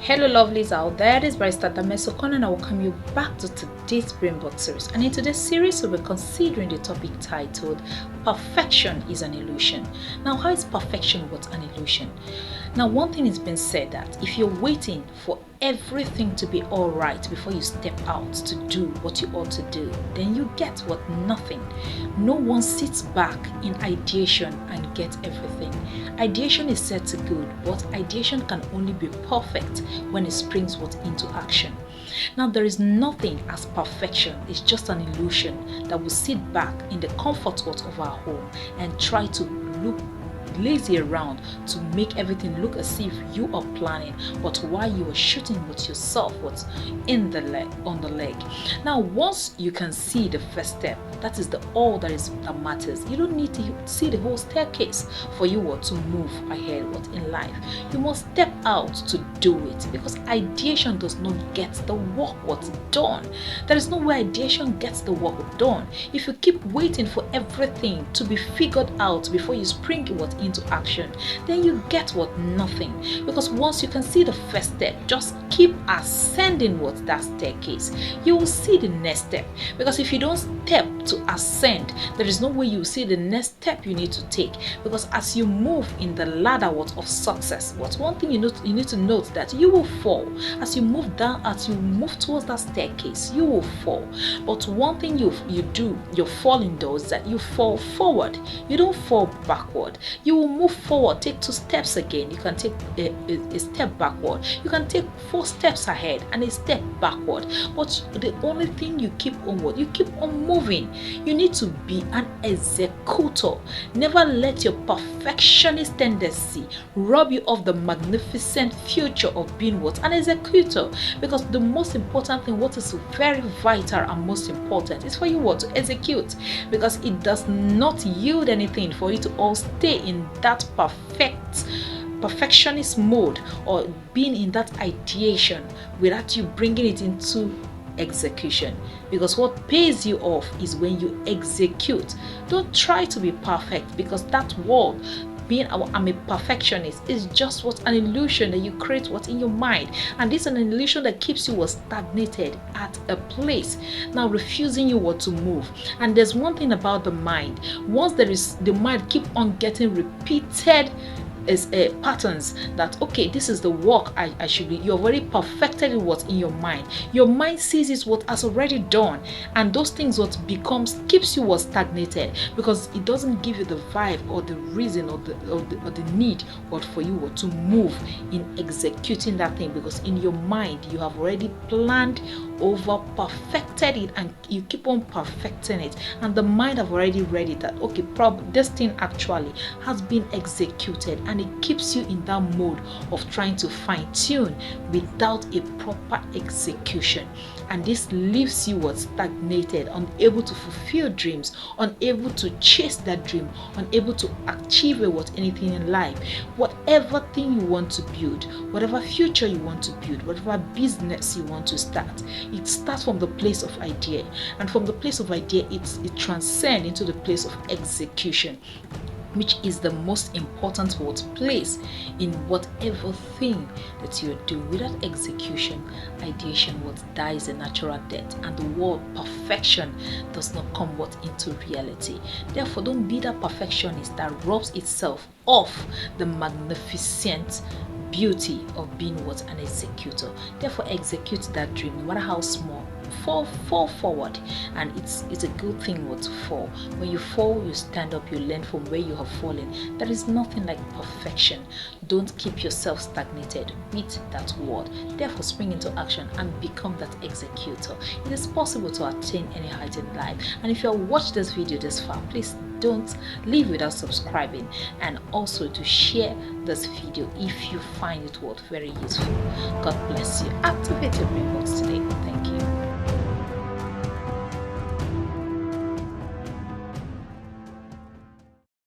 Hello lovelies out there, this is Barrister Ukonu and I welcome you back to today's BrainBox series. And in today's series we'll be considering the topic titled Perfection is an Illusion. Now, how is perfection but an illusion? Now, one thing has been said that if you're waiting for everything to be alright before you step out to do what you ought to do, then you get what? Nothing. No one sits back in ideation and gets everything. Ideation is set to good, but ideation can only be perfect when it springs into action. Now, there is nothing as perfection. It's just an illusion that will sit back in the comfort of our home and try to look lazy around to make everything look as if you are planning, but while you are shooting with yourself what's in the leg on the leg. Now, once you can see the first step, that is all that matters. You don't need to see the whole staircase for you to move ahead in life. You must step out to do it, because ideation does not get the work done. There is no way ideation gets the work done. If you keep waiting for everything to be figured out before you spring into action, then you get nothing. Because once you can see the first step, just keep ascending that staircase, you will see the next step. Because if you don't step to ascend, there is no way you will see the next step you need to take. Because as you move in the ladder of success, one thing you need to note that you will fall. As you move down, as you move towards that staircase, you will fall. But one thing you do, your falling does, that you fall forward. You don't fall backward. You will move forward, take 2 steps again. You can take a step backward. You can take 4 steps ahead and a step backward. But the only thing you keep onward, you keep on moving. You need to be an executor. Never let your perfectionist tendency rob you of the magnificent future of being an executor. Because the most important thing, what is very vital and most important, is for you to execute. Because it does not yield anything for you to all stay in that perfectionist mode or being in that ideation without you bringing it into execution. Because what pays you off is when you execute. Don't try to be perfect, because that word being I'm a perfectionist is just an illusion that you create in your mind, and this is an illusion that keeps you stagnated at a place, now refusing you to move. And there's one thing about the mind: once the mind keep on getting repeated patterns that, okay, this is the work I should be, you already perfected it in your mind. Your mind sees it as already done, and those things keeps you stagnated, because it doesn't give you the vibe or the reason or the need for you to move in executing that thing. Because in your mind you have already planned over, perfected it, and you keep on perfecting it, and the mind have already read it that, okay, this thing actually has been executed, and it keeps you in that mode of trying to fine-tune without a proper execution. And this leaves you stagnated, unable to fulfill dreams, unable to chase that dream, unable to achieve anything in life. Whatever thing you want to build, whatever future you want to build, whatever business you want to start, it starts from the place of idea, and from the place of idea it transcends into the place of execution, which is the most important place in whatever thing that you're doing. Without execution, ideation dies a natural death, and the word perfection does not come into reality. Therefore, don't be that perfectionist that robs itself of the magnificent beauty of being an executor. Therefore, execute that dream, no matter how small. Fall forward, and it's a good thing to fall. When you fall, you stand up, you learn from where you have fallen. There is nothing like perfection. Don't keep yourself stagnated with that word. Therefore, spring into action and become that executor. It is possible to attain any height in life. And if you have watched this video this far, please don't leave without subscribing, and also to share this video if you find it very useful. God bless you. Activate your brain box today. Thank you.